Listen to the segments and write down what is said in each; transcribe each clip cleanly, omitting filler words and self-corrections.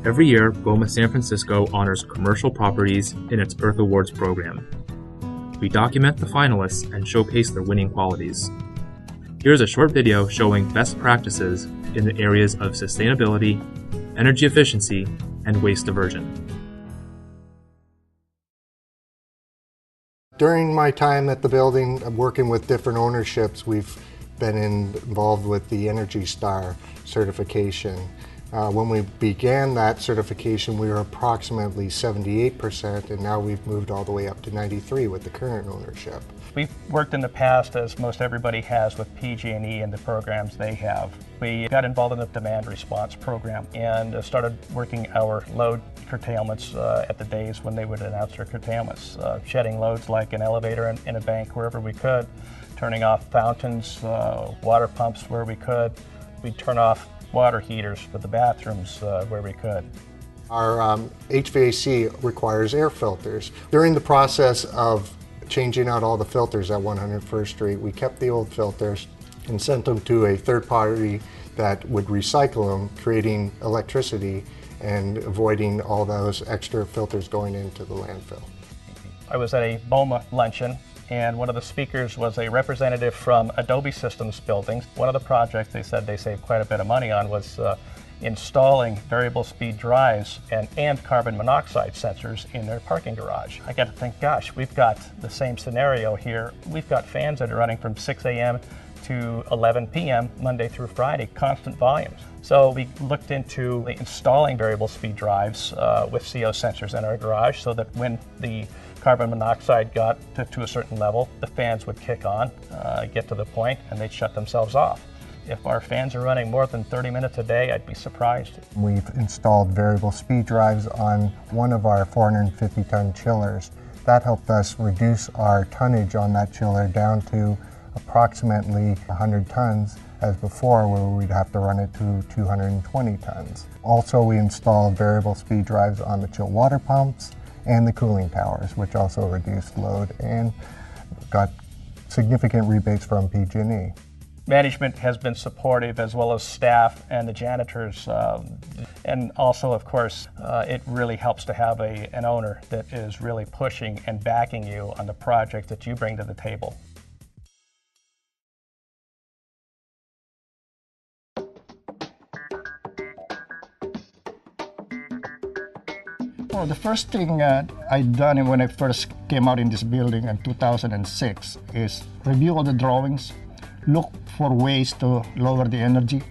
Every year, BOMA San Francisco honors commercial properties in its Earth Awards program. We document the finalists and showcase their winning qualities. Here's a short video showing best practices in the areas of sustainability, energy efficiency, and waste diversion. During my time at the building, working with different ownerships, we've been involved with the Energy Star certification. When we began that certification, we were approximately 78%, and now we've moved all the way up to 93% with the current ownership. We've worked in the past, as most everybody has, with PG&E and the programs they have. We got involved in the demand response program and started working our load curtailments at the days when they would announce their curtailments, shedding loads like an elevator in a bank wherever we could, turning off fountains, water pumps where we could. We'd turn off water heaters for the bathrooms where we could. Our HVAC requires air filters. During the process of changing out all the filters at 101st Street, we kept the old filters and sent them to a third party that would recycle them, creating electricity and avoiding all those extra filters going into the landfill. I was at a BOMA luncheon, and one of the speakers was a representative from Adobe Systems buildings. One of the projects they said they saved quite a bit of money on was installing variable speed drives and carbon monoxide sensors in their parking garage. I got to think, gosh, we've got the same scenario here. We've got fans that are running from 6 a.m. to 11 p.m. Monday through Friday, constant volumes. So we looked into installing variable speed drives with CO sensors in our garage so that when the carbon monoxide got to a certain level, the fans would kick on, get to the point, and they'd shut themselves off. If our fans are running more than 30 minutes a day, I'd be surprised. We've installed variable speed drives on one of our 450-ton chillers. That helped us reduce our tonnage on that chiller down to approximately 100 tons, as before where we'd have to run it to 220 tons. Also, we installed variable speed drives on the chill water pumps and the cooling towers, which also reduced load and got significant rebates from PG&E. Management has been supportive, as well as staff and the janitors. And also, of course, it really helps to have an owner that is really pushing and backing you on the project that you bring to the table. Well, the first thing I done when I first came out in this building in 2006 is review all the drawings, look for ways to lower the energy,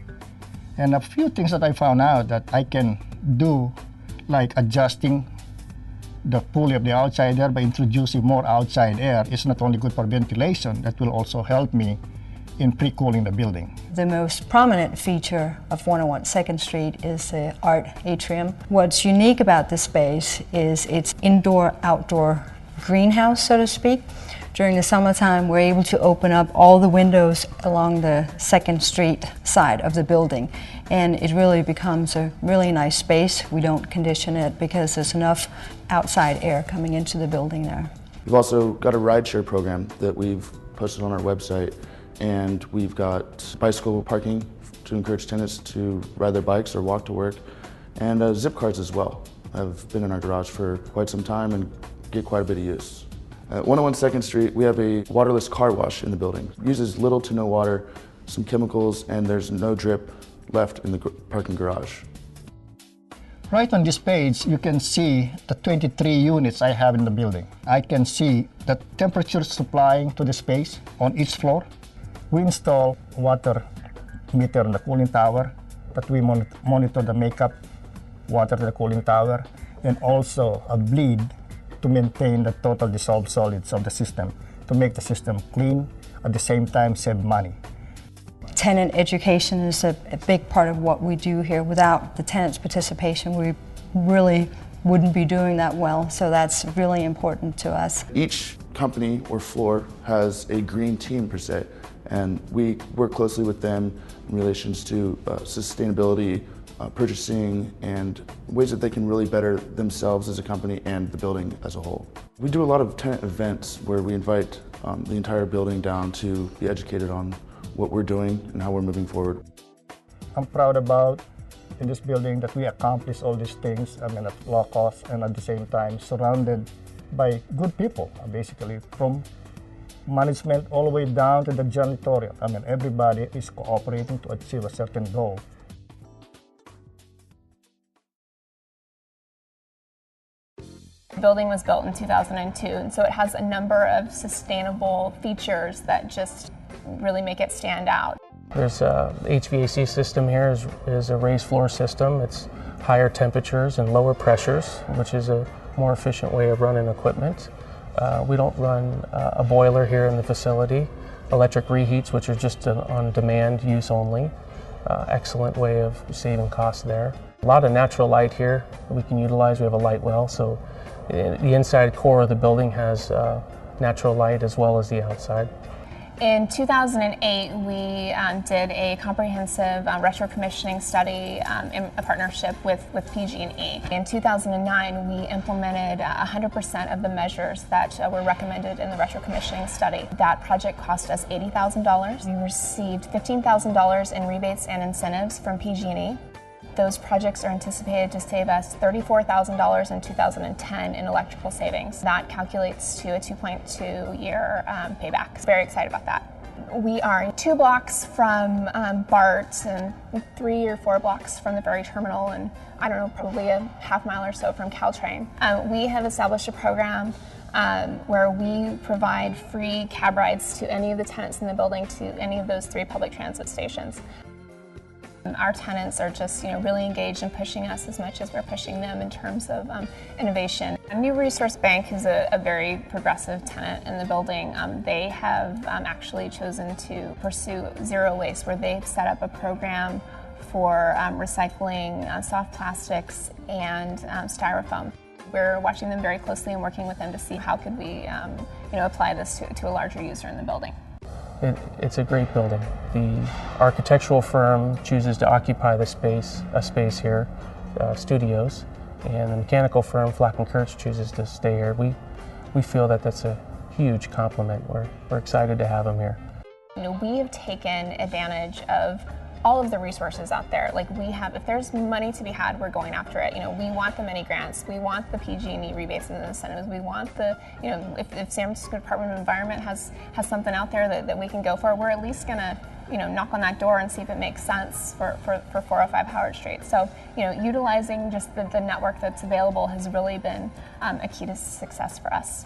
and a few things that I found out that I can do, like adjusting the pulley of the outside air by introducing more outside air. It's not only good for ventilation, that will also help me in pre-cooling the building. The most prominent feature of 101 2nd Street is the art atrium. What's unique about this space is its indoor-outdoor greenhouse, so to speak. During the summertime, we're able to open up all the windows along the 2nd Street side of the building, and it really becomes a really nice space. We don't condition it because there's enough outside air coming into the building there. We've also got a rideshare program that we've posted on our website, and we've got bicycle parking to encourage tenants to ride their bikes or walk to work, and zip cars as well. I've been in our garage for quite some time and get quite a bit of use. At 101 2nd Street, we have a waterless car wash in the building. It uses little to no water, some chemicals, and there's no drip left in the parking garage. Right on this page, you can see the 23 units I have in the building. I can see the temperature supplying to the space on each floor. We install water meter in the cooling tower that we monitor the makeup water to the cooling tower, and also a bleed to maintain the total dissolved solids of the system, to make the system clean, at the same time save money. Tenant education is a big part of what we do here. Without the tenants' participation, we really wouldn't be doing that well, so that's really important to us. Each company or floor has a green team per se, and we work closely with them in relations to sustainability, purchasing, and ways that they can really better themselves as a company and the building as a whole. We do a lot of tenant events where we invite the entire building down to be educated on what we're doing and how we're moving forward. I'm proud about in this building that we accomplish all these things, I mean, at low cost and at the same time surrounded by good people, basically from management all the way down to the janitorial. I mean, everybody is cooperating to achieve a certain goal. The building was built in 2002, and so it has a number of sustainable features that just really make it stand out. There's a HVAC system here is a raised floor system. It's higher temperatures and lower pressures, which is a more efficient way of running equipment. We don't run a boiler here in the facility. Electric reheats, which are just on demand use only. Excellent way of saving costs there. A lot of natural light here we can utilize. We have a light well, so the inside core of the building has natural light as well as the outside. In 2008, we did a comprehensive retro commissioning study in a partnership with PG&E. In 2009, we implemented 100% of the measures that were recommended in the retro commissioning study. That project cost us $80,000. We received $15,000 in rebates and incentives from PG&E. Those projects are anticipated to save us $34,000 in 2010 in electrical savings. That calculates to a 2.2-year payback. Very excited about that. We are 2 blocks from BART and 3 or 4 blocks from the ferry terminal, and I don't know, probably a half mile or so from Caltrain. We have established a program where we provide free cab rides to any of the tenants in the building to any of those 3 public transit stations. Our tenants are just, really engaged in pushing us as much as we're pushing them in terms of innovation. New Resource Bank is a very progressive tenant in the building. They have actually chosen to pursue zero waste, where they've set up a program for recycling soft plastics and styrofoam. We're watching them very closely and working with them to see how could we, apply this to a larger user in the building. It's a great building. The architectural firm chooses to occupy a space here, studios, and the mechanical firm, Flack & Kurtz, chooses to stay here. We feel that that's a huge compliment. We're excited to have them here. We have taken advantage of all of the resources out there. Like, we have, if there's money to be had, we're going after it. We want the mini grants, we want the PG&E rebates and incentives, we want the, if San Francisco Department of Environment has something out there that we can go for, we're at least gonna, knock on that door and see if it makes sense for 405 Howard Street. So, utilizing just the network that's available has really been a key to success for us.